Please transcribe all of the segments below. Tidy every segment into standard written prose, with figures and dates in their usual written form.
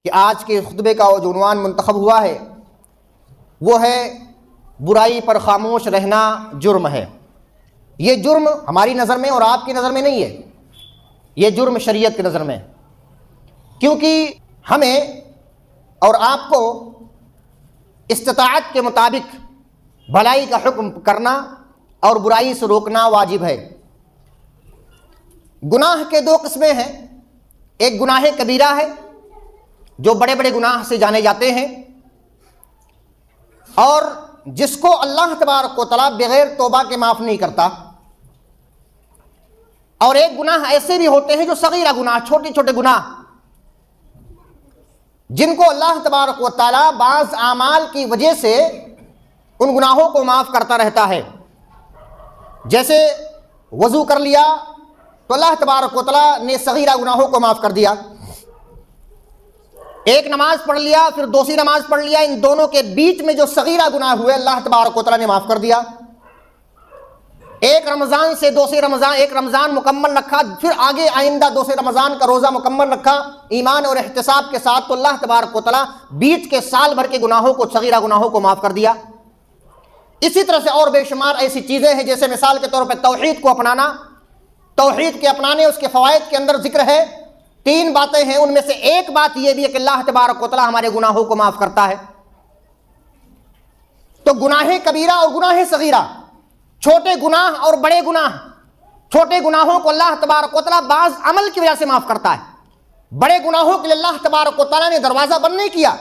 کہ آج کے خطبے کا جو عنوان منتخب ہوا ہے وہ ہے برائی پر خاموش رہنا جرم ہے۔ یہ جرم ہماری نظر میں اور آپ کی نظر میں نہیں ہے، یہ جرم شریعت کی نظر میں ہے، کیونکہ ہمیں اور آپ کو استطاعت کے مطابق بھلائی کا حکم کرنا اور برائی سے روکنا واجب ہے۔ گناہ کے دو قسمیں ہیں، ایک گناہ کبیرہ ہے جو بڑے بڑے گناہ سے جانے جاتے ہیں اور جس کو اللہ تبارک و تعالیٰ بغیر توبہ کے معاف نہیں کرتا، اور ایک گناہ ایسے بھی ہوتے ہیں جو صغیرہ گناہ، چھوٹے چھوٹے گناہ، جن کو اللہ تبارک و تعالیٰ بعض اعمال کی وجہ سے ان گناہوں کو معاف کرتا رہتا ہے۔ جیسے وضو کر لیا تو اللہ تبارک و تعالیٰ نے صغیرہ گناہوں کو معاف کر دیا، ایک نماز پڑھ لیا پھر دوسری نماز پڑھ لیا، ان دونوں کے بیچ میں جو صغیرہ گناہ ہوئے اللہ تبارک و تعالیٰ نے معاف کر دیا۔ ایک رمضان سے دوسری رمضان، ایک رمضان مکمل رکھا پھر آگے آئندہ دوسرے رمضان کا روزہ مکمل رکھا ایمان اور احتساب کے ساتھ، تو اللہ تبارک و تعالیٰ بیچ کے سال بھر کے گناہوں کو، صغیرہ گناہوں کو معاف کر دیا۔ اسی طرح سے اور بے شمار ایسی چیزیں ہیں، جیسے مثال کے طور پہ توحید کو اپنانا، توحید کے اپنانے اس کے فوائد کے اندر ذکر ہے، 3 باتیں ہیں، ان میں سے ایک بات یہ بھی ہے کہ اللہ تبارک و تعالیٰ ہمارے گناہوں کو معاف کرتا ہے۔ تو گناہ کبیرہ اور گناہ صغیرہ، چھوٹے گناہ اور بڑے گناہ، چھوٹے گناہوں کو اللہ تبارک و تعالیٰ بعض عمل کی وجہ سے معاف کرتا ہے، بڑے گناہوں کے لیے اللہ تبارک و تعالیٰ نے دروازہ بند نہیں کیا۔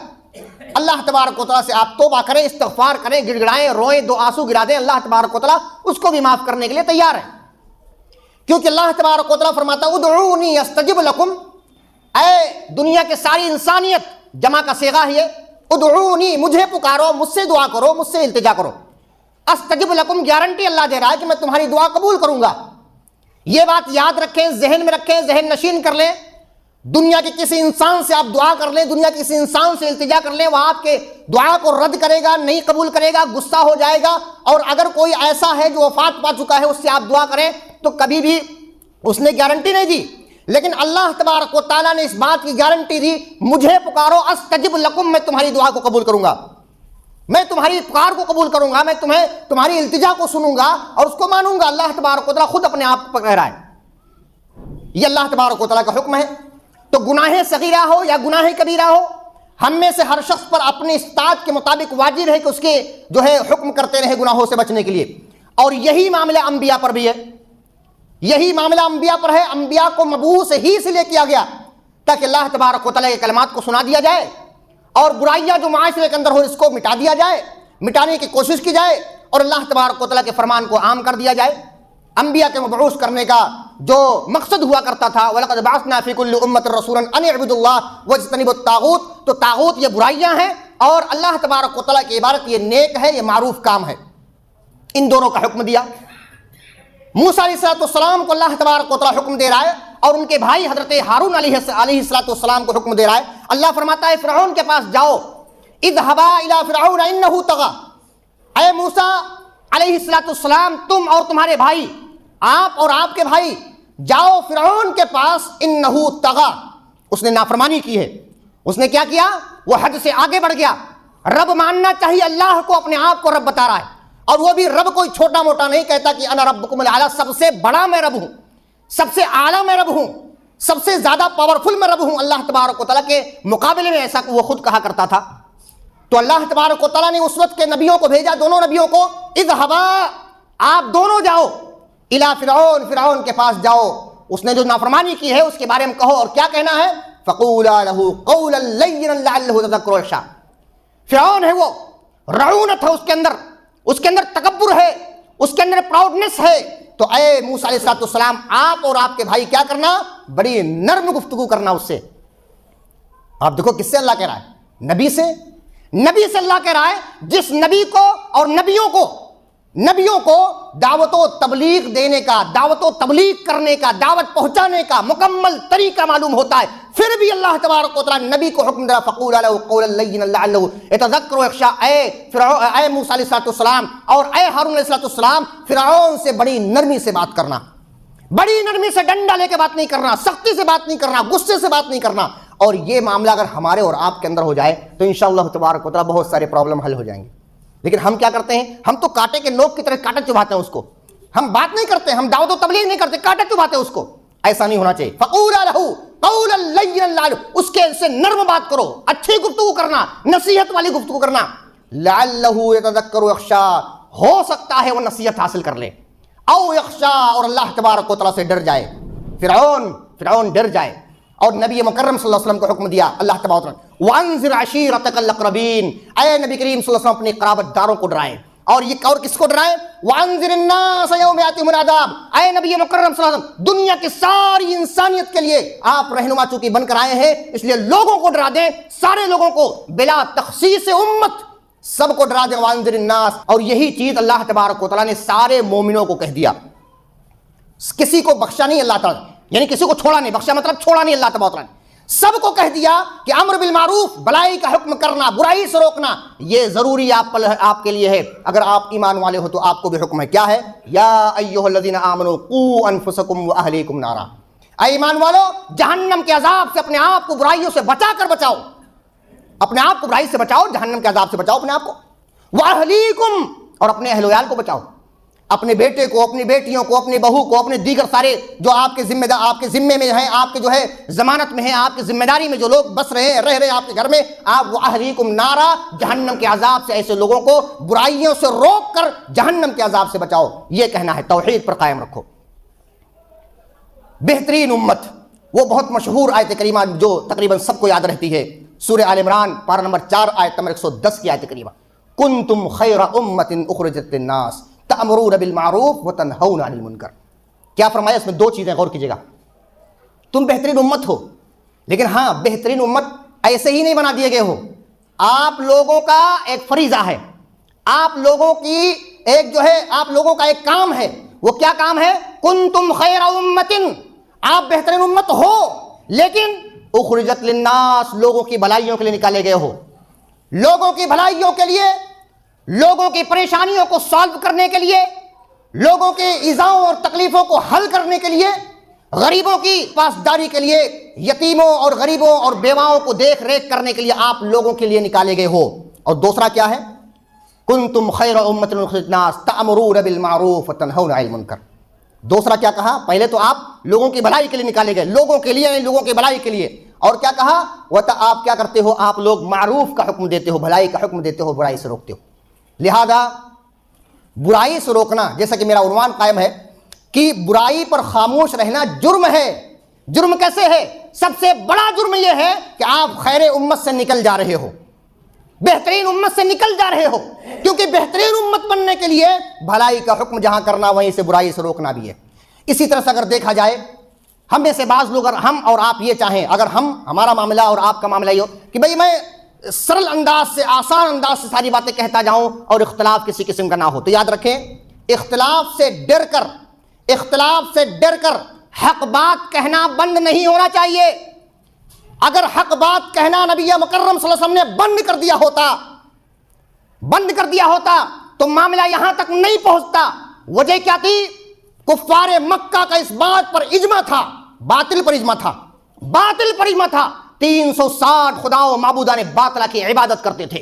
اللہ تبارک و تعالیٰ سے آپ توبہ کریں، استغفار کریں، گڑ گڑائیں، روئیں، 2 آنسو گرا دیں، اللہ تبارک و تعالیٰ اس کو بھی معاف کرنے کے لیے تیار ہے، کیونکہ اللہ تبارک و تعالیٰ فرماتا ہے ادعونی استجب لکم، اے دنیا کے ساری انسانیت، جمع کا صیغہ ہے، ادعونی، مجھے پکارو، مجھ سے دعا کرو، مجھ سے التجا کرو، استجب لکم، گارنٹی اللہ دے رہا ہے کہ میں تمہاری دعا قبول کروں گا۔ یہ بات یاد رکھیں، ذہن میں رکھیں، ذہن نشین کر لیں۔ دنیا کے کسی انسان سے آپ دعا کر لیں، دنیا کے کسی انسان سے التجا کر لیں، وہ آپ کے دعا کو رد کرے گا، نہیں قبول کرے گا، غصہ ہو جائے گا، اور اگر کوئی ایسا ہے جو وفات پا چکا ہے اس سے آپ دعا کریں تو کبھی بھی اس نے گارنٹی نہیں دی، لیکن اللہ تبارک و تعالیٰ نے اس بات کی گارنٹی دی، مجھے پکارو استجب لکم، میں تمہاری دعا کو قبول کروں گا، میں تمہاری پکار کو قبول کروں گا، میں تمہاری التجا کو سنوں گا اور اس کو مانوں گا۔ اللہ تبارک و تعالیٰ خود اپنے آپ پر کہہ رہا ہے، یہ اللہ تبارک و تعالیٰ کا حکم ہے۔ تو گناہ صغیرہ ہو یا گناہ کبیرہ ہو، ہم میں سے ہر شخص پر اپنی استطاعت کے مطابق واجب ہے کہ اس کے جو ہے حکم کرتے رہے گناہوں سے بچنے کے لیے، اور یہی معاملہ انبیاء پر بھی ہے، یہی معاملہ انبیاء پر ہے۔ انبیاء کو مبعوث ہی اس لیے کیا گیا تاکہ اللہ تبارک و تعالیٰ کے کلمات کو سنا دیا جائے اور برائیاں جو معاشرے کے اندر ہو اس کو مٹا دیا جائے، مٹانے کی کوشش کی جائے، اور اللہ تبارک و تعالیٰ کے فرمان کو عام کر دیا جائے۔ انبیاء کے مبعوث کرنے کا جو مقصد ہوا کرتا تھا، وَلَقَدْ بَعَثْنَا فِي كُلِّ أُمَّةٍ رَسُولًا أَنِ اعْبُدُوا اللَّهَ وَاجْتَنِبُوا الطَّاغُوتَ، تو طاغوت یہ برائیاں ہیں اور اللہ تبارک و تعالیٰ کی عبادت یہ نیک ہے، یہ معروف کام ہے۔ ان دونوں کا حکم دیا۔ موسیٰ علیہ السلام کو اللہ تبارک و تعالیٰ حکم دے رہا ہے اور ان کے بھائی حضرت ہارون علیہ السلام کو حکم دے رہا ہے۔ اللہ فرماتا ہے فرعون کے پاس جاؤ، اذهبا الى فرعون انه طغى، اے موسیٰ علیہ السلام، تم اور تمہارے بھائی، آپ اور آپ کے بھائی جاؤ فرعون کے پاس، انه طغى، اس نے نافرمانی کی ہے، اس نے کیا کیا، وہ حد سے آگے بڑھ گیا۔ رب ماننا چاہیے، اللہ کو اپنے آپ کو رب بتا رہا ہے، اور وہ بھی رب کوئی چھوٹا موٹا نہیں کہتا کہ انا ربکم الاعلی، سب سے بڑا میں رب ہوں، سب سے اعلیٰ میں رب ہوں، سب سے زیادہ پاورفل میں رب ہوں۔ اللہ تبارک و تعالیٰ کے مقابلے میں ایسا وہ خود کہا کرتا تھا۔ تو اللہ تبارک و تعالیٰ نے اس وقت کے نبیوں کو بھیجا، دونوں نبیوں کو، اذهبا، آپ دونوں جاؤ، الی فرعون، فرعون کے پاس جاؤ، اس نے جو نافرمانی کی ہے اس کے بارے میں کہو، اور کیا کہنا ہے، فقولا له قولا لینا لعلہ یذکر و یخشی۔ فرعون ہے وہ رعونت ہے اس کے اندر تکبر ہے، اس کے اندر پراؤڈنس ہے، تو اے موسیٰ علیہ السلام، آپ اور آپ کے بھائی کیا کرنا، بڑی نرم گفتگو کرنا اس سے۔ آپ دیکھو کس سے اللہ کہہ رہا ہے، نبی سے اللہ کہہ رہا ہے، جس نبی کو اور نبیوں کو دعوت و تبلیغ دینے کا، دعوت و تبلیغ کرنے کا، دعوت پہنچانے کا مکمل طریقہ معلوم ہوتا ہے، پھر بھی اللہ تبارک و تعالیٰ نبی کو حکم دے رہا، فقولا له قولا لینا لعلہ یتذکر و یخشی۔ اے موسیٰ علیہ السلام اور اے ہارون علیہ السلام، فرعون سے بڑی نرمی سے بات کرنا، بڑی نرمی سے، ڈنڈا لے کے بات نہیں کرنا، سختی سے بات نہیں کرنا، غصے سے بات نہیں کرنا، اور یہ معاملہ اگر ہمارے اور آپ کے اندر ہو جائے تو انشاءاللہ تبارک و تعالیٰ بہت سارے پرابلم حل ہو جائیں گے. لیکن ہم کیا کرتے ہیں؟ ہم تو کانٹے کے نوک کی طرح کانٹا چبھاتے ہیں اس کو. ہم بات نہیں کرتے, ہم دعوت و تبلیغ نہیں کرتے, کانٹا چبھاتے ہیں اس کو. ایسا نہیں ہونا چاہیے. فقولا لہ قولا لینا لعلہ, اس کے سے نرم بات کرو, اچھی گفتگو کرنا, نصیحت والی گفتگو کرنا. لعلہ یتذکر یخشی, ہو سکتا ہے وہ نصیحت حاصل کر لے, او یخشی, اور اللہ تبارک و تعالیٰ سے ڈر جائے. فرعون ڈر جائے. اور نبی مکرم صلی اللہ علیہ وسلم کو حکم دیا اللہ تبارک و تعالیٰ, وانذر عشیرتک الاقربین, اے نبی کریم صلی اللہ علیہ وسلم اپنے قرابت داروں کو ڈرائیں. اور یہ اور کس کو ڈرائیں؟ وانذر الناس یوم یاتیہم العذاب, اے نبی مکرم صلی اللہ علیہ وسلم دنیا کی ساری انسانیت کے لیے آپ رہنما چونکہ بن کر آئے ہیں, اس لیے لوگوں کو ڈرا دیں, سارے لوگوں کو بلا تخصیص امت سب کو ڈرا دیں. وانذر الناس, اور یہی چیز اللہ تبارک و تعالیٰ نے سارے مومنوں کو کہہ دیا, کسی کو بخشا نہیں اللہ تعالیٰ, یعنی کسی کو چھوڑا نہیں. بخشا مطلب چھوڑا نہیں اللہ تبارک و تعالیٰ نے, سب کو کہہ دیا کہ امر بالمعروف, بھلائی کا حکم کرنا, برائی سے روکنا, یہ ضروری آپ کے لیے ہے. اگر آپ ایمان والے ہو تو آپ کو بھی حکم ہے. کیا ہے؟ یا ایھا الذین آمنوا قوا انفسکم واہلیکم نارا, اے ایمان والو جہنم کے عذاب سے اپنے آپ کو برائیوں سے بچا کر بچاؤ, اپنے آپ کو برائی سے بچاؤ, جہنم کے عذاب سے بچاؤ اپنے آپ کو. واہلیکم, اور اپنے اہل و عیال کو بچاؤ, اپنے بیٹے کو, اپنی بیٹیوں کو, اپنی بہو کو, اپنے دیگر سارے جو آپ کے ذمے میں ہیں, آپ کے جو ہے ضمانت میں ہیں, آپ کی ذمہ داری میں جو لوگ بس رہے ہیں, رہ رہے ہیں آپ کے گھر میں, آپ واہلیکم نارا, جہنم کے عذاب سے ایسے لوگوں کو برائیوں سے روک کر جہنم کے عذاب سے بچاؤ. یہ کہنا ہے, توحید پر قائم رکھو. بہترین امت, وہ بہت مشہور آیت کریمہ جو تقریباً سب کو یاد رہتی ہے, سورہ آل عمران پارہ نمبر 4 آیت نمبر 110 کی آیت کریمہ, کنتم خیر امت اخرجت للناس تأمرون بالمعروف وتنہون عن المنکر. کیا فرمایا اس میں؟ دو چیزیں غور کیجئے گا. تم بہترین امت ہو, لیکن ہاں بہترین امت ایسے ہی نہیں بنا دیے گئے ہو. آپ لوگوں کا ایک فریضہ ہے, آپ لوگوں کی ایک جو ہے, آپ لوگوں کا ایک کام ہے. وہ کیا کام ہے؟ کنتم خیر امت, آپ بہترین امت ہو, لیکن اخرجت للناس, لوگوں کی بھلائیوں کے لیے نکالے گئے ہو. لوگوں کی بھلائیوں کے لیے, لوگوں کی پریشانیوں کو سالو کرنے کے لیے, لوگوں کے ایذاؤں اور تکلیفوں کو حل کرنے کے لیے, غریبوں کی پاسداری کے لیے, یتیموں اور غریبوں اور بیواؤں کو دیکھ ریکھ کرنے کے لیے آپ لوگوں کے لیے نکالے گئے ہو. اور دوسرا کیا ہے؟ کنتم خیر امۃ اخرجت للناس تأمرون بالمعروف وتنہون عن المنکر. دوسرا کیا کہا؟ پہلے تو آپ لوگوں کی بھلائی کے لیے نکالے گئے, لوگوں کے لیے, لوگوں کی بھلائی کے لیے. اور کیا کہا؟ آپ کیا کرتے ہو؟ آپ لوگ معروف کا حکم دیتے ہو, بھلائی کا حکم دیتے ہو, برائی سے روکتے ہو. لہذا برائی سے روکنا, جیسا کہ میرا عنوان قائم ہے کہ برائی پر خاموش رہنا جرم ہے. جرم کیسے ہے؟ سب سے بڑا جرم یہ ہے کہ آپ خیر امت سے نکل جا رہے ہو, بہترین امت سے نکل جا رہے ہو. کیونکہ بہترین امت بننے کے لیے بھلائی کا حکم جہاں کرنا وہیں سے برائی سے روکنا بھی ہے. اسی طرح سے اگر دیکھا جائے, ہم میں سے بعض لوگ, اگر ہم اور آپ یہ چاہیں, اگر ہمارا معاملہ اور آپ کا معاملہ یہ ہو کہ بھئی میں سرل انداز سے, آسان انداز سے ساری باتیں کہتا جاؤں اور اختلاف کسی قسم کا نہ ہو, تو یاد رکھیں اختلاف سے ڈر کر حق بات کہنا بند نہیں ہونا چاہیے. اگر حق بات کہنا نبی مکرم صلی اللہ علیہ وسلم نے بند کر دیا ہوتا تو معاملہ یہاں تک نہیں پہنچتا. وجہ کیا تھی؟ کفار مکہ کا اس بات پر اجماع تھا, باطل پر اجماع تھا. 360 خداؤں معبودان باطلہ کی عبادت کرتے تھے.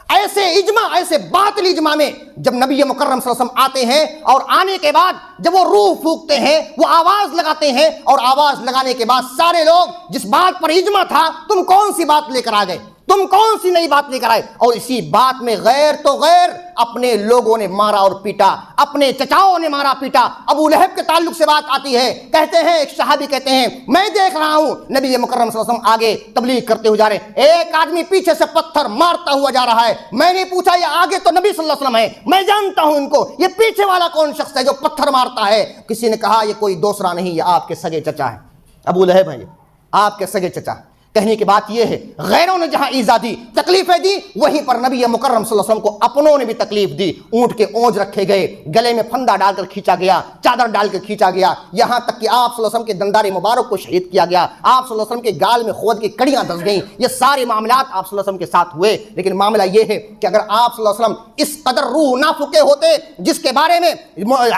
ایسے باطل اجماع میں جب نبی مکرم صلی اللہ علیہ وسلم آتے ہیں, اور آنے کے بعد جب وہ روح پھونکتے ہیں, وہ آواز لگاتے ہیں, اور آواز لگانے کے بعد سارے لوگ جس بات پر اجماع تھا, تم کون سی بات لے کر آ گئے, تم کون سی نئی بات لے کر آئے؟ اور اسی بات میں غیر تو غیر اپنے لوگوں نے مارا اور پیٹا, اپنے چچاؤں نے مارا پیٹا. ابو لہب کے تعلق سے بات آتی ہے, کہتے ہیں, ایک صحابی کہتے ہیں, میں دیکھ رہا ہوں نبی مکرم صلی اللہ علیہ وسلم آگے تبلیغ کرتے ہوئے جا رہے ہیں, ایک آدمی پیچھے سے پتھر مارتا ہوا جا رہا ہے. میں نے پوچھا یہ آگے تو نبی صلی اللہ علیہ وسلم ہے, میں جانتا ہوں ان کو, یہ پیچھے والا کون شخص ہے جو پتھر مارتا ہے؟ کسی نے کہا یہ کوئی دوسرا نہیں, یہ آپ کے سگے چچا ہے, ابو لہب ہیں, یہ آپ کے سگے چچا. کہنے کی بات یہ ہے, غیروں نے جہاں ایذا دی, تکلیفیں دی, وہیں پر نبی مکرم صلی اللہ علیہ وسلم کو اپنوں نے بھی تکلیف دی. اونٹ کے اونج رکھے گئے, گلے میں پھندا ڈال کر کھینچا گیا, چادر ڈال کر کھینچا گیا, یہاں تک کہ آپ صلی اللہ علیہ وسلم کے دندار مبارک کو شہید کیا گیا, آپ صلی اللہ علیہ وسلم کے گال میں خود کی کڑیاں دس گئیں. یہ سارے معاملات آپ صلی اللہ علیہ وسلم کے ساتھ ہوئے. لیکن معاملہ یہ ہے کہ اگر آپ صلی اللہ علیہ وسلم اس قدر روح نہ پھکے ہوتے, جس کے بارے میں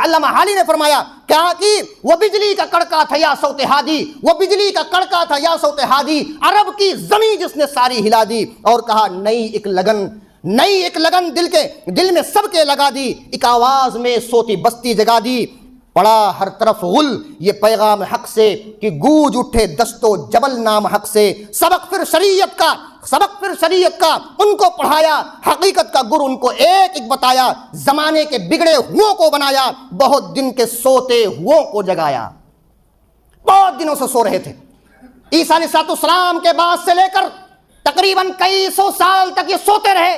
علامہ حالی نے فرمایا کیا کی؟ وہ بجلی کا کڑکا تھا یا صوت ہادی، وہ بجلی کا کڑکا تھا یا صوت ہادی، عرب کی زمین جس نے ساری ہلا دی، اور کہا نئی ایک لگن دل میں سب کے لگا دی، ایک آواز میں سوتی بستی جگا دی، پڑا ہر طرف غل یہ پیغام حق سے کہ گوج اٹھے دست و جبل نام حق سے، سبق پھر شریعت کا ان کو پڑھایا، حقیقت کا گر ان کو ایک ایک بتایا، زمانے کے بگڑے ہوں کو بنایا، بہت دن کے سوتے ہوں کو جگایا۔ بہت دنوں سے سو رہے تھے، عیسیٰ علیہ السلام کے بعد سے لے کر تقریباً کئی سو سال تک یہ سوتے رہے،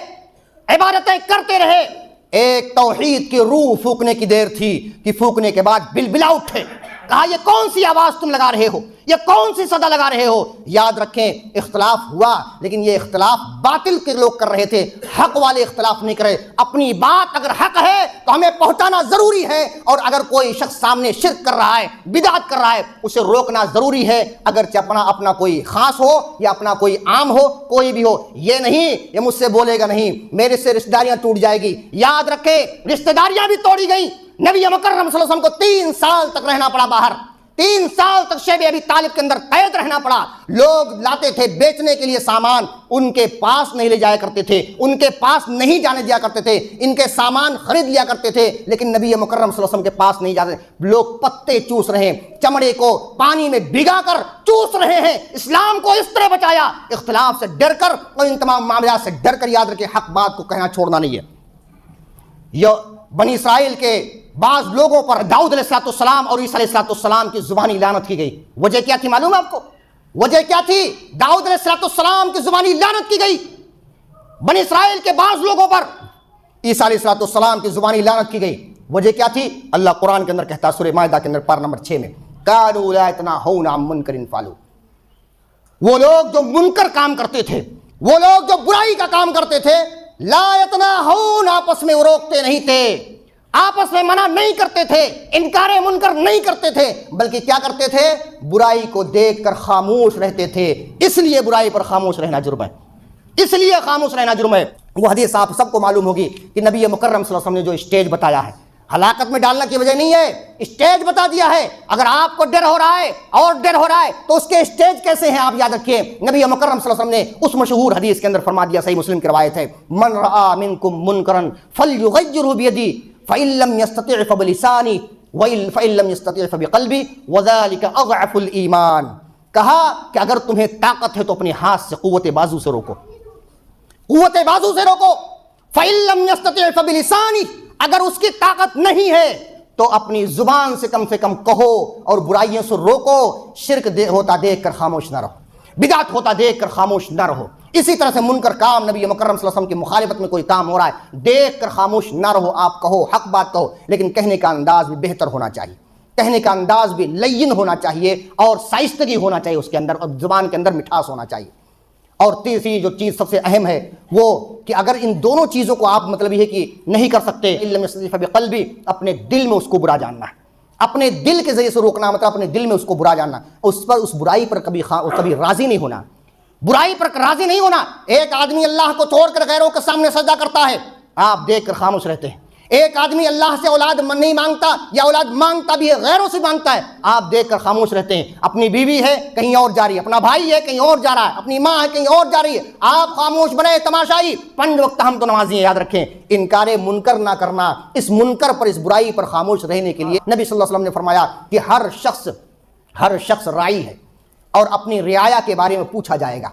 عبادتیں کرتے رہے۔ ایک توحید کی روح پھونکنے کی دیر تھی کہ پھونکنے کے بعد بلبلا اٹھے، کہا یہ کون سی آواز تم لگا رہے ہو، یہ کون سی صدا لگا رہے ہو؟ یاد رکھیں اختلاف ہوا، لیکن یہ اختلاف باطل کے لوگ کر رہے تھے، حق والے اختلاف نہیں کرے۔ اپنی بات اگر حق ہے تو ہمیں پہنچانا ضروری ہے، اور اگر کوئی شخص سامنے شرک کر رہا ہے، بدعت کر رہا ہے، اسے روکنا ضروری ہے، اگرچہ اپنا کوئی خاص ہو یا اپنا کوئی عام ہو، کوئی بھی ہو۔ یہ نہیں یہ مجھ سے بولے گا نہیں، میرے سے رشتہ داریاں ٹوٹ جائے گی۔ یاد رکھیں رشتہ داریاں بھی توڑی گئیں، نبی مکرم صلی اللہ علیہ وسلم کو 3 سال تک رہنا پڑا باہر، 3 سال تک شیب ابی طالب کے اندر قید رہنا پڑا۔ لوگ لاتے تھے بیچنے کے لیے سامان، ان کے پاس نہیں لے جایا کرتے تھے، ان کے پاس نہیں جانے دیا کرتے تھے، ان کے سامان خرید لیا کرتے تھے، لیکن نبی مکرم صلی اللہ علیہ وسلم کے پاس نہیں جاتے۔ لوگ پتے چوس رہے ہیں، چمڑے کو پانی میں بھگا کر چوس رہے ہیں۔ اسلام کو اس طرح بچایا، اختلاف سے ڈر کر اور ان تمام معاملات سے ڈر کر۔ یاد رکھیں حق بات کو کہنا چھوڑنا نہیں ہے۔ یہ بنی اسرائیل کے بعض لوگوں پر داؤد علیہ السلام اور عیسیٰ علیہ السلام کی زبانی لعنت کی گئی۔ وجہ کیا تھی معلوم ہے آپ کو؟ وجہ کیا تھی؟ داؤد علیہ السلام کی زبانی لعنت کی گئی، بنی اسرائیل کے بعض لوگوں پر عیسیٰ علیہ السلام کی زبانی لعنت کی گئی۔ وجہ کیا تھی؟ اللہ قرآن کے اندر کہتا ہے سورہ مائدہ کے اندر پارہ نمبر 6 میں، قالوا لا يتناهون عن منکر فعلوا، وہ لوگ جو منکر کام کرتے تھے، وہ لوگ جو برائی کا کام کرتے تھے، لا يتناهون آپس میں وہ روکتے نہیں تھے، آپس میں منع نہیں کرتے تھے، انکار منکر نہیں کرتے تھے، بلکہ کیا کرتے تھے؟ برائی کو دیکھ کر خاموش رہتے تھے۔ اس لیے برائی پر خاموش رہنا جرم ہے، اس لیے خاموش رہنا جرم ہے۔ وہ حدیث آپ سب کو معلوم ہوگی کہ نبی مکرم صلی اللہ علیہ وسلم نے جو اسٹیج بتایا ہے، ہلاکت میں ڈالنا کی وجہ نہیں ہے، اسٹیج بتا دیا ہے۔ اگر آپ کو ڈر ہو رہا ہے اور ڈر ہو رہا ہے تو اس کے اسٹیج کیسے ہیں آپ یاد رکھیے۔ نبی مکرم صلی اللہ علیہ وسلم نے اس مشہور حدیث کے اندر فرما دیا، صحیح مسلم کی روایت ہے، من رآ منکم منکرا فلیغیرہ بیدی فإن لم يستطع فبلسانی فإن لم يستطع فبقلبی وذلک اضعف الایمان۔ کہا کہ اگر تمہیں طاقت ہے تو اپنے ہاتھ سے قوت بازو سے روکو، قوت بازو سے روکو۔ فإن لم يستطع فبلسانی، اگر اس کی طاقت نہیں ہے تو اپنی زبان سے کم کہو اور برائیوں سے روکو۔ شرک ہوتا دیکھ کر خاموش نہ رہو، بدعت ہوتا دیکھ کر خاموش نہ رہو۔ اسی طرح سے منکر کام، نبی مکرم صلی اللہ علیہ وسلم کی مخالفت میں کوئی کام ہو رہا ہے، دیکھ کر خاموش نہ رہو، آپ کہو، حق بات کہو، لیکن کہنے کا انداز بھی بہتر ہونا چاہیے، کہنے کا انداز بھی لین ہونا چاہیے اور شائستگی ہونا چاہیے اس کے اندر، اور زبان کے اندر مٹھاس ہونا چاہیے۔ اور تیسری جو چیز سب سے اہم ہے وہ کہ اگر ان دونوں چیزوں کو آپ مطلب یہ ہے کہ نہیں کر سکتے، علم یستطیع فبقلبی، اپنے دل میں اس کو برا جاننا ہے، اپنے دل کے ذریعے سے روکنا، مطلب اپنے دل میں اس کو برا جاننا، اس برائی پر کبھی راضی نہیں ہونا، برائی پر راضی نہیں ہونا۔ ایک آدمی اللہ کو چھوڑ کر غیروں کے سامنے سجدہ کرتا ہے، آپ دیکھ کر خاموش رہتے ہیں۔ ایک آدمی اللہ سے اولاد نہیں مانگتا یا اولاد مانگتا بھی ہے، غیروں سے مانگتا ہے، آپ دیکھ کر خاموش رہتے ہیں۔ اپنی بیوی ہے کہیں اور جا رہی ہے، اپنا بھائی ہے کہیں اور جا رہا ہے، اپنی ماں ہے کہیں اور جا رہی ہے، آپ خاموش بنے تماشائی۔ 5 وقت ہم تو نمازی ہیں، یاد رکھیں۔ انکار منکر نہ کرنا، اس منکر پر، اس برائی پر خاموش رہنے کے لیے نبی صلی اللہ علیہ وسلم نے فرمایا کہ ہر شخص راعی ہے اور اپنی رعایا کے بارے میں پوچھا جائے گا۔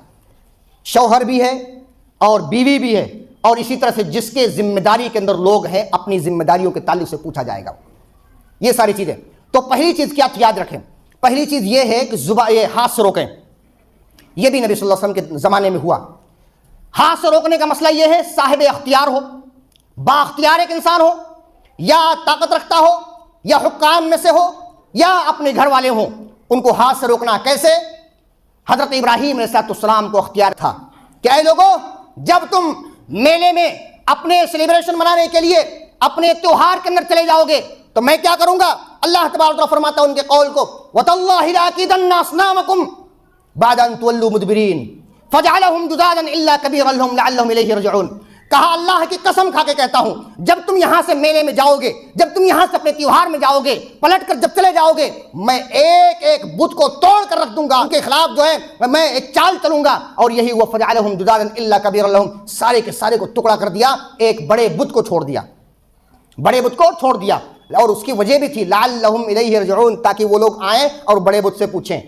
شوہر بھی ہے اور بیوی بھی ہے، اور اسی طرح سے جس کے ذمہ داری کے اندر لوگ ہیں، اپنی ذمہ داریوں کے تعلق سے پوچھا جائے گا۔ یہ ساری چیزیں تو پہلی چیز کیا یاد رکھیں، پہلی چیز یہ ہے کہ یہ ہاتھ سے روکیں۔ یہ بھی نبی صلی اللہ علیہ وسلم کے زمانے میں ہوا۔ ہاتھ سے روکنے کا مسئلہ یہ ہے، صاحب اختیار ہو، با اختیار ایک انسان ہو، یا طاقت رکھتا ہو، یا حکام میں سے ہو، یا اپنے گھر والے ہوں، ان کو ہاتھ سے روکنا کیسے؟ حضرت ابراہیم علیہ السلام کو اختیار تھا کہ اے لوگوں، جب تم میلے میں اپنے سیلیبریشن منانے کے لیے اپنے تیوہار کے اندر چلے جاؤ گے تو میں کیا کروں گا؟ اللہ تبارک و تعالیٰ فرماتا ہے ان کے قول کو، وَتَاللَّهِ لَأَكِيدَنَّ أَصْنَامَكُمْ بَعْدَ أَن تُوَلُّوا مُدْبِرِينَ فَجَعَلَهُمْ جُذَاذًا إِلَّا كَبِيرًا لَهُمْ لَعَلَّهُمْ إِلَيْهِ يَرْجِعُونَ۔ کہا اللہ کی قسم کھا کے کہتا ہوں جب تم یہاں سے میلے میں جاؤ گے، جب تم یہاں سے اپنے تیوہار میں جاؤ گے، پلٹ کر جب چلے جاؤ گے، میں ایک ایک بت کو توڑ کر رکھ دوں گا، ان کے خلاف جو ہے میں ایک چال چلوں گا، اور یہی وہ فجعلہم جذاذا الا کبیرا لہم، سارے کے سارے کو ٹکڑا کر دیا، ایک بڑے بت کو چھوڑ دیا، بڑے بت کو چھوڑ دیا، اور اس کی وجہ بھی تھی لعلہم الیہ یرجعون، تاکہ وہ لوگ آئیں اور بڑے بت سے پوچھیں،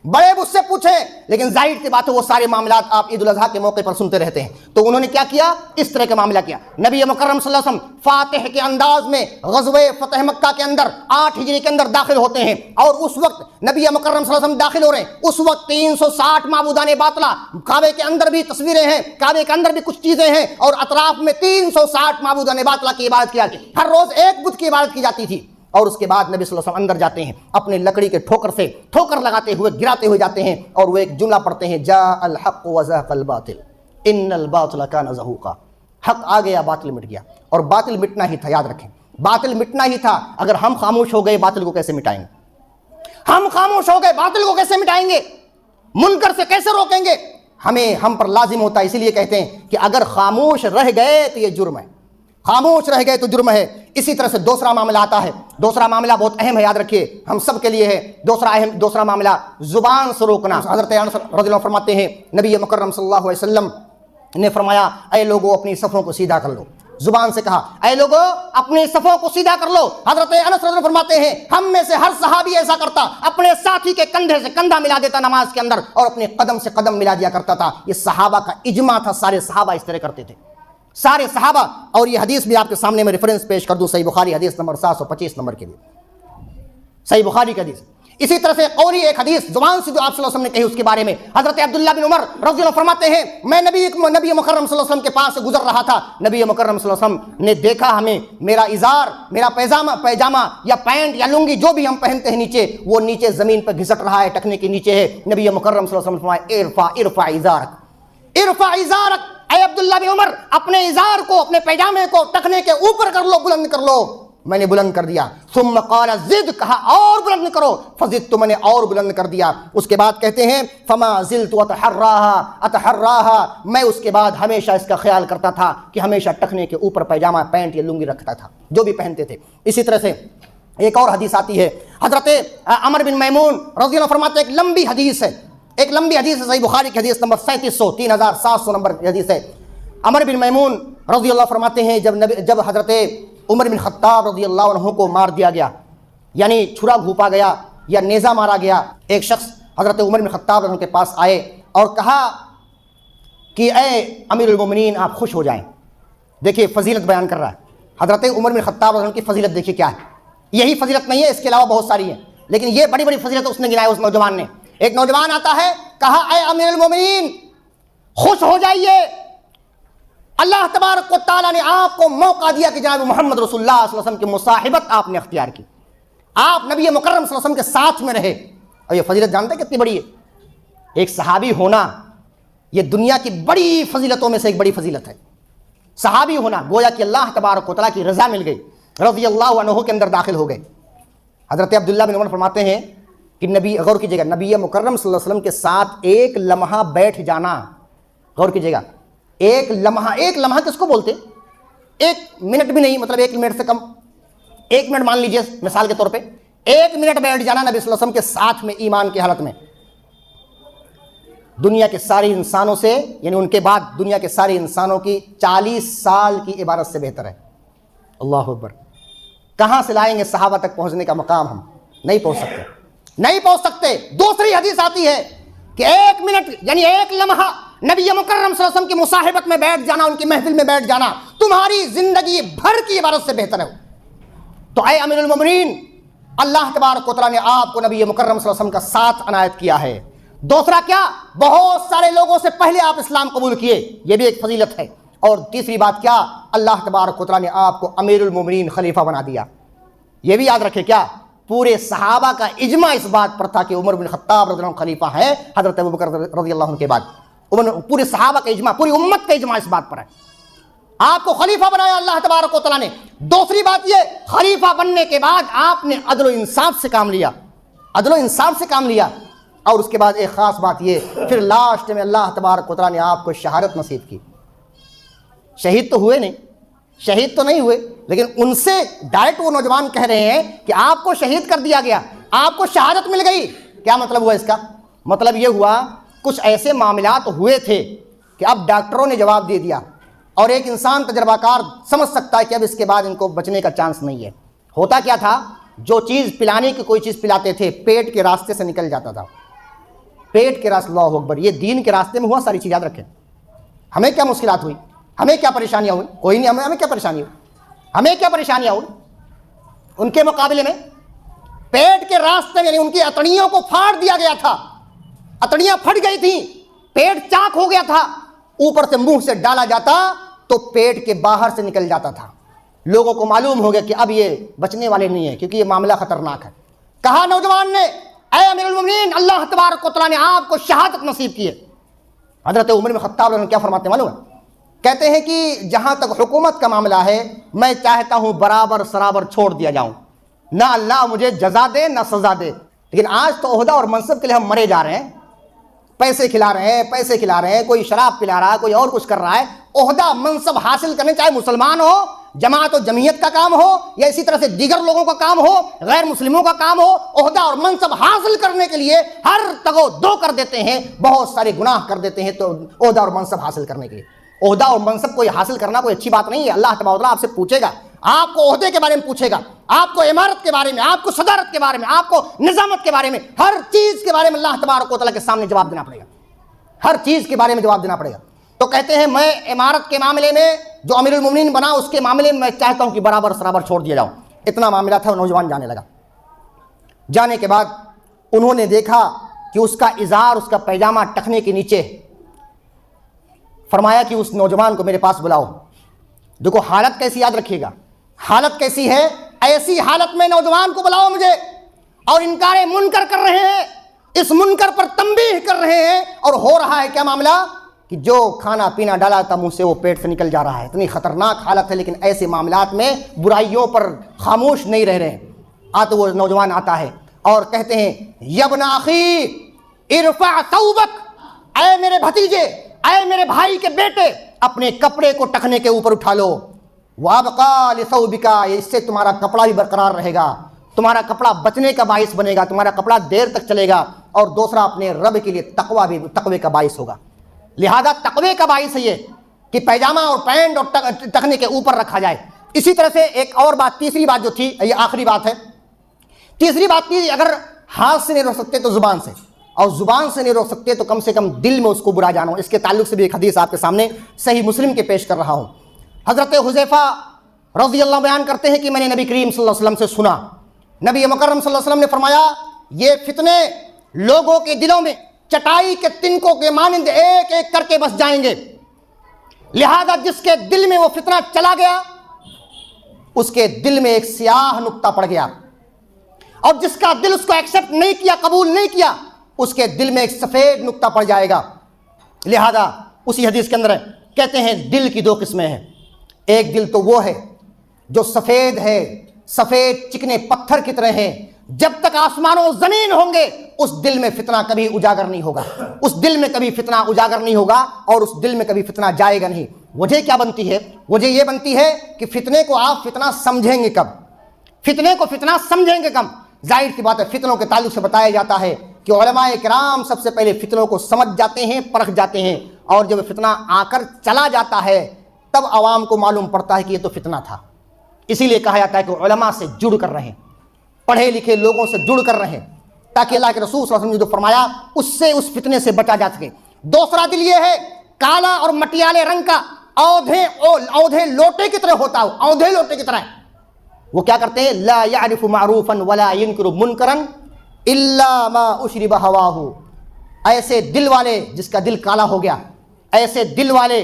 بڑے بت سے پوچھیں۔ لیکن ظاہر سی بات ہے وہ سارے معاملات آپ عید الاضحیٰ کے موقع پر سنتے رہتے ہیں، تو انہوں نے کیا کیا؟ اس طرح کا معاملہ کیا۔ نبی مکرم صلی اللہ علیہ وسلم فاتح کے انداز میں غزوہ فتح مکہ کے اندر 8 ہجری کے اندر داخل ہوتے ہیں، اور اس وقت نبی مکرم صلی اللہ علیہ وسلم داخل ہو رہے ہیں، اس وقت 360 معبودان باطلہ، کعبے کے اندر بھی تصویریں ہیں، کعبے کے اندر بھی کچھ چیزیں ہیں، اور اطراف میں 360 معبودان باطلہ کی عبادت کی جاتی ہے، ہر روز ایک بت کی عبادت کی جاتی تھی۔ اور اس کے بعد نبی صلی اللہ علیہ وسلم اندر جاتے ہیں، اپنے لکڑی کے ٹھوکر سے ٹھوکر لگاتے ہوئے گراتے ہوئے جاتے ہیں، اور وہ ایک جملہ پڑھتے ہیں جاء الحق وزهق الباطل ان الباطل كان زهوقا، حق آ گیا باطل مٹ گیا، اور باطل مٹنا ہی تھا، یاد رکھیں باطل مٹنا ہی تھا۔ اگر ہم خاموش ہو گئے باطل کو کیسے مٹائیں گے؟ ہم خاموش ہو گئے باطل کو کیسے مٹائیں گے؟ منکر سے کیسے روکیں گے؟ ہم پر لازم ہوتا ہے، اسی لیے کہتے ہیں کہ اگر خاموش رہ گئے تو یہ جرم ہے، خاموش رہ گئے تو جرم ہے۔ اسی طرح سے دوسرا معاملہ آتا ہے، دوسرا معاملہ بہت اہم ہے، یاد رکھیے ہم سب کے لیے ہے، دوسرا معاملہ زبان سے روکنا۔ حضرت انس رضی اللہ عنہ فرماتے ہیں نبی مکرم صلی اللہ علیہ وسلم نے فرمایا اے لوگو اپنی صفوں کو سیدھا کر لو، زبان سے کہا اے لوگو اپنی صفوں کو سیدھا کر لو۔ حضرت انس رضی اللہ عنہ فرماتے ہیں ہم میں سے ہر صحابی ایسا کرتا، اپنے ساتھی کے کندھے سے کندھا ملا دیتا نماز کے اندر، اور اپنے قدم سے قدم ملا دیا کرتا تھا۔ یہ صحابہ کا اجماع تھا، سارے صحابہ اس طرح کرتے تھے، سارے صحابہ۔ اور یہ حدیث بھی آپ کے سامنے میں ریفرنس پیش کر دوں، صحیح بخاری حدیث نمبر 725 نمبر کے لیے، صحیح بخاری کی حدیث۔ اسی طرح سے قولی ایک حدیث زبان سے جو آپ صلی اللہ علیہ وسلم نے کہی، اس کے بارے میں حضرت عبداللہ بن عمر رضی اللہ عنہ فرماتے ہیں میں نبی مکرم صلی اللہ علیہ وسلم کے پاس سے گزر رہا تھا، نبی مکرم صلی اللہ علیہ وسلم نے دیکھا ہمیں، میرا ازار، میرا پیجامہ یا پینٹ یا لنگی جو بھی ہم پہنتے ہیں نیچے، وہ نیچے زمین پہ گھسٹ رہا ہے، ٹکنے کے نیچے ہے۔ نبی مکرم صلی اللہ علیہ وسلم نے فرمایا ارفع ازارک، اے عبداللہ بن عمر اپنے ازار کو، اپنے پیجامے کو ٹکنے کے اوپر کر لو، بلند کر لو۔ میں نے بلند کر دیا۔ ثم قال زد، کہا اور بلند کرو، فزدت، میں نے اور بلند کر دیا۔ اس کے بعد کہتے ہیں فما زلت اتحراها، میں اس کے بعد ہمیشہ اس کا خیال کرتا تھا کہ ہمیشہ ٹکنے کے اوپر پیجامہ، پینٹ یا لنگی رکھتا تھا جو بھی پہنتے تھے۔ اسی طرح سے ایک اور حدیث آتی ہے، حضرت عمر بن میمون رضی اللہ عنہ فرماتے ہیں، ایک لمبی حدیث ہے، ایک لمبی حدیث ہے، صحیح بخاری کی حدیث نمبر 3700 نمبر حدیث ہے۔ عمر بن میمون رضی اللہ فرماتے ہیں جب حضرت عمر بن خطاب رضی اللہ عنہ کو مار دیا گیا، یعنی چھرا گھوپا گیا یا نیزہ مارا گیا، ایک شخص حضرت عمر بن خطاب رضی اللہ عنہ کے پاس آئے اور کہا کہ اے امیر المومنین آپ خوش ہو جائیں۔ دیکھیے فضیلت بیان کر رہا ہے حضرت عمر بن خطاب رضی اللہ عنہ کی فضیلت، دیکھیے کیا ہے، یہی فضیلت نہیں ہے، اس کے علاوہ بہت ساری ہیں، لیکن یہ بڑی بڑی فضیلت اس نے گنائی اس نوجوان نے۔ ایک نوجوان آتا ہے، کہا اے امیر المومنین خوش ہو جائیے، اللہ تبارک و تعالیٰ نے آپ کو موقع دیا کہ جناب محمد رسول اللہ صلی اللہ علیہ وسلم کی مصاحبت آپ نے اختیار کی، آپ نبی مکرم صلی اللہ علیہ وسلم کے ساتھ میں رہے۔ اور یہ فضیلت جانتے ہیں کتنی بڑی ہے؟ ایک صحابی ہونا یہ دنیا کی بڑی فضیلتوں میں سے ایک بڑی فضیلت ہے۔ صحابی ہونا گویا کہ اللہ تبارک و تعالیٰ کی رضا مل گئی، رضی اللہ عنہ کے اندر داخل ہو گئے۔ حضرت عبداللہ بن عمر فرماتے ہیں کہ نبی، غور کیجیے گا، نبی مکرم صلی اللہ علیہ وسلم کے ساتھ ایک لمحہ بیٹھ جانا، غور کیجیے گا، ایک لمحہ کس کو بولتے؟ 1 منٹ بھی نہیں، مطلب 1 منٹ سے کم، 1 منٹ مان لیجئے مثال کے طور پہ، 1 منٹ بیٹھ جانا نبی صلی اللہ علیہ وسلم کے ساتھ میں ایمان کی حالت میں، دنیا کے سارے انسانوں سے، یعنی ان کے بعد دنیا کے سارے انسانوں کی 40 سال کی عبادت سے بہتر ہے۔ اللہ اکبر! کہاں سے لائیں گے صحابہ تک پہنچنے کا مقام؟ ہم نہیں پہنچ سکتے۔ دوسری حدیث آتی ہے کہ 1 منٹ یعنی 1 لمحہ نبی مکرم صلی اللہ علیہ وسلم کی مصاحبت میں بیٹھ جانا، ان کی محفل میں بیٹھ جانا تمہاری زندگی بھر کی عبادت سے بہتر ہے۔ تو اے امیر المومنین، اللہ تبارک و تعالیٰ نے آپ کو نبی مکرم صلی اللہ علیہ وسلم کا ساتھ عنایت کیا ہے۔ دوسرا کیا؟ بہت سارے لوگوں سے پہلے آپ اسلام قبول کیے، یہ بھی ایک فضیلت ہے۔ اور تیسری بات کیا؟ اللہ تبارک و تعالیٰ نے آپ کو امیر المومنین خلیفہ بنا دیا۔ یہ بھی یاد رکھے، کیا پورے صحابہ کا اجماع اس بات پر تھا کہ عمر بن خطاب رضی اللہ عنہ خلیفہ ہے حضرت ابوبکر رضی اللہ عنہ کے بعد۔ پورے صحابہ کا اجماع، پوری امت کا اجماع اس بات پر ہے، آپ کو خلیفہ بنایا اللہ تبارک و تعالیٰ نے۔ دوسری بات یہ، خلیفہ بننے کے بعد آپ نے عدل و انصاف سے کام لیا، اور اس کے بعد ایک خاص بات یہ، پھر لاسٹ میں اللہ تبارک و تعالیٰ نے آپ کو شہادت نصیب کی۔ شہید تو ہوئے نہیں، شہید تو نہیں ہوئے، لیکن ان سے ڈائریکٹ وہ نوجوان کہہ رہے ہیں کہ آپ کو شہید کر دیا گیا، آپ کو شہادت مل گئی۔ کیا مطلب ہوا اس کا؟ مطلب یہ ہوا کچھ ایسے معاملات ہوئے تھے کہ اب ڈاکٹروں نے جواب دے دیا، اور ایک انسان تجربہ کار سمجھ سکتا ہے کہ اب اس کے بعد ان کو بچنے کا چانس نہیں ہے۔ ہوتا کیا تھا، جو چیز پلانے کی کوئی چیز پلاتے تھے پیٹ کے راستے سے نکل جاتا تھا، پیٹ کے راستے۔ اللہ اکبر، یہ دین کے راستے میں ہوا ساری چیز، یاد رکھیں۔ ہمیں کیا مشکلات ہوئی، ہمیں کیا پریشانیاں ہوئی؟ کوئی نہیں، ہمیں کیا پریشانی ہوئی، ہمیں کیا پریشانیاں ہوئی؟ ان کے مقابلے میں پیٹ کے راستے میں، یعنی ان کی اتڑیوں کو پھاڑ دیا گیا تھا، اتڑیاں پھٹ گئی تھیں، پیٹ چاک ہو گیا تھا، اوپر سے منہ سے ڈالا جاتا تو پیٹ کے باہر سے نکل جاتا تھا۔ لوگوں کو معلوم ہو گیا کہ اب یہ بچنے والے نہیں ہیں، کیونکہ یہ معاملہ خطرناک ہے۔ کہا نوجوان نے، اے امیر المومنین، اللہ تبارک و تعالیٰ نے آپ کو شہادت نصیب کی ہے۔ حضرت عمر بن خطاب کیا فرماتے ہیں معلوم ہے؟ کہتے ہیں کہ جہاں تک حکومت کا معاملہ ہے میں چاہتا ہوں برابر سرابر چھوڑ دیا جاؤں، نہ اللہ مجھے جزا دے نہ سزا دے، لیکن آج تو عہدہ اور منصب کے لیے ہم مرے جا رہے ہیں، پیسے کھلا رہے ہیں، پیسے کھلا رہے ہیں، کوئی شراب پلا رہا ہے، کوئی اور کچھ کر رہا ہے۔ عہدہ منصب حاصل کرنے، چاہے مسلمان ہو، جماعت و جمعیت کا کام ہو، یا اسی طرح سے دیگر لوگوں کا کام ہو، غیر مسلموں کا کام ہو، عہدہ اور منصب حاصل کرنے کے لیے ہر تگو دو کر دیتے ہیں، بہت سارے گناہ کر دیتے ہیں تو عہدہ اور منصب حاصل کرنے کے لیے۔ عہدہ اور منصب کو حاصل کرنا کوئی اچھی بات نہیں ہے۔ اللہ تبارک و تعالیٰ آپ سے پوچھے گا، آپ کو عہدے کے بارے میں پوچھے گا، آپ کو امارت کے بارے میں، آپ کو صدارت کے بارے میں، آپ کو نظامت کے بارے میں، ہر چیز کے بارے میں اللہ تبارک و تعالیٰ کے سامنے جواب دینا پڑے گا، ہر چیز کے بارے میں جواب دینا پڑے گا۔ تو کہتے ہیں میں امارت کے معاملے میں جو امیر المومنین بنا اس کے معاملے میں چاہتا ہوں کہ برابر سرابر چھوڑ دیا جاؤں۔ اتنا معاملہ تھا، نوجوان جانے لگا۔ جانے کے بعد انہوں نے دیکھا کہ اس کا ازار، اس کا پیجامہ ٹخنے کے نیچے۔ فرمایا کہ اس نوجوان کو میرے پاس بلاؤ۔ دیکھو حالت کیسی، یاد رکھیے گا حالت کیسی ہے۔ ایسی حالت میں نوجوان کو بلاؤ مجھے، اور انکار منکر کر رہے ہیں، اس منکر پر تنبیہ کر رہے ہیں، اور ہو رہا ہے کیا معاملہ کہ جو کھانا پینا ڈالا تھا منہ سے وہ پیٹ سے نکل جا رہا ہے۔ اتنی خطرناک حالت ہے، لیکن ایسے معاملات میں برائیوں پر خاموش نہیں رہ رہے ہیں۔ وہ نوجوان آتا ہے اور کہتے ہیں یبن اخی ارفع ثوبک، اے میرے بھتیجے، اے میرے بھائی کے بیٹے، اپنے کپڑے کو ٹخنے کے اوپر اٹھا لو۔ وابقى لثوبک، اس سے تمہارا کپڑا بھی برقرار رہے گا، تمہارا کپڑا بچنے کا باعث بنے گا، تمہارا کپڑا دیر تک چلے گا، اور دوسرا اپنے رب کے لیے تقوی کا باعث ہوگا۔ لہذا تقوی کا باعث ہے یہ کہ پیجامہ اور پینٹ اور ٹخنے کے اوپر رکھا جائے۔ اسی طرح سے ایک اور بات، تیسری بات جو تھی، یہ آخری بات ہے، تیسری بات تھی اگر ہاتھ سے نہیں روک سکتے تو زبان سے، اور زبان سے نہیں روک سکتے تو کم سے کم دل میں اس کو برا جانو۔ اس کے تعلق سے بھی ایک حدیث آپ کے سامنے صحیح مسلم کے پیش کر رہا ہوں۔ حضرت حذیفہ رضی اللہ بیان کرتے ہیں کہ میں نے نبی کریم صلی اللہ علیہ وسلم سے سنا، نبی مکرم صلی اللہ علیہ وسلم نے فرمایا یہ فتنے لوگوں کے دلوں میں چٹائی کے تنکوں کے مانند ایک ایک کر کے بس جائیں گے، لہذا جس کے دل میں وہ فتنہ چلا گیا اس کے دل میں ایک سیاہ نقطہ پڑ گیا، اور جس کا دل اس کو ایکسپٹ نہیں کیا، قبول نہیں کیا، اس کے دل میں ایک سفید نقطہ پڑ جائے گا۔ لہذا اسی حدیث کے اندر کہتے ہیں دل کی دو قسمیں ہیں، ایک دل تو وہ ہے جو سفید ہے، سفید چکنے پتھر کی طرح ہے، جب تک آسمان و زمین ہوں گے اس دل میں فتنہ کبھی اجاگر نہیں ہوگا، اس دل میں کبھی فتنہ اجاگر نہیں ہوگا، اور اس دل میں کبھی فتنہ جائے گا نہیں۔ وجہ کیا بنتی ہے؟ وجہ یہ بنتی ہے کہ فتنے کو آپ فتنہ سمجھیں گے کب، فتنے کو فتنہ سمجھیں گے کب؟ ظاہر سی بات ہے فتنوں کے تعلق سے بتایا جاتا ہے کہ علماء کرام سب سے پہلے فتنوں کو سمجھ جاتے ہیں، پرکھ جاتے ہیں، اور جب فتنہ آ کر چلا جاتا ہے تب عوام کو معلوم پڑتا ہے کہ یہ تو فتنہ تھا۔ اسی لیے کہا جاتا ہے کہ علماء سے جڑ کر رہیں، پڑھے لکھے لوگوں سے جڑ کر رہیں، تاکہ اللہ کے رسول صلی اللہ علیہ وسلم نے جو فرمایا اس سے، اس فتنے سے بچا جا سکے۔ دوسرا دل یہ ہے کالا اور مٹیالے رنگ کا، اودھے لوٹے کی طرح ہوتا ہو، اودھے لوٹے کی طرح۔ وہ کیا کرتے ہیں؟ لا يعرف معروفا ولا ينکر منکرا الا ما اشرب هواه۔ ایسے دل والے جس کا دل کالا ہو گیا، ایسے دل والے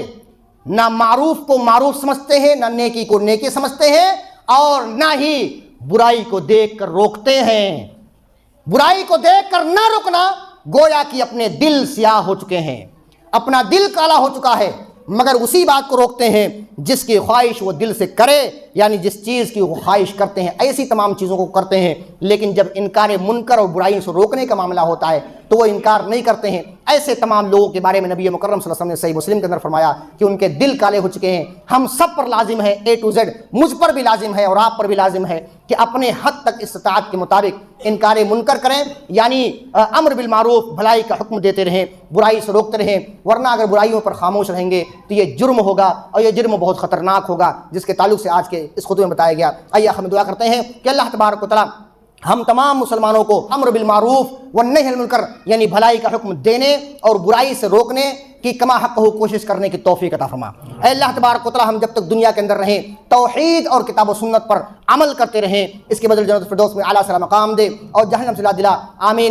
نہ معروف کو معروف سمجھتے ہیں، نہ نیکی کو نیکی سمجھتے ہیں، اور نہ ہی برائی کو دیکھ کر روکتے ہیں۔ برائی کو دیکھ کر نہ روکنا گویا کہ اپنے دل سیاہ ہو چکے ہیں، اپنا دل کالا ہو چکا ہے، مگر اسی بات کو روکتے ہیں جس کی خواہش وہ دل سے کرے، یعنی جس چیز کی وہ خواہش کرتے ہیں ایسی تمام چیزوں کو کرتے ہیں۔ لیکن جب انکار منکر اور برائیوں سے روکنے کا معاملہ ہوتا ہے تو وہ انکار نہیں کرتے ہیں۔ ایسے تمام لوگوں کے بارے میں نبی مکرم صلی اللہ علیہ وسلم نے صحیح مسلم کے اندر فرمایا کہ ان کے دل کالے ہو چکے ہیں۔ ہم سب پر لازم ہے A to Z، مجھ پر بھی لازم ہے اور آپ پر بھی لازم ہے کہ اپنے حد تک استطاعت کے مطابق انکار منکر کریں، یعنی امر بالمعروف، بھلائی کا حکم دیتے رہیں، برائی سے روکتے رہیں، ورنہ اگر برائیوں پر خاموش رہیں گے تو یہ جرم ہوگا، اور یہ جرم بہت خطرناک ہوگا، جس کے تعلق سے آج کے اس خطبے میں بتایا گیا۔ آئیے ہم دعا کرتے ہیں کہ اللہ تبارک و تعالیٰ ہم تمام مسلمانوں کو امر بالمعروف والنہی عن المنکر یعنی بھلائی کا حکم دینے اور برائی سے روکنے کی کما حق ہو کوشش کرنے کی توفیق عطا فرما۔ اے اللہ تبارک و تعالیٰ ہم جب تک دنیا کے اندر رہیں توحید اور کتاب و سنت پر عمل کرتے رہیں، اس کے بدلے جنت الفردوس میں اعلیٰ سے اعلیٰ مقام دے اور جہنم سے لا دلا، آمین۔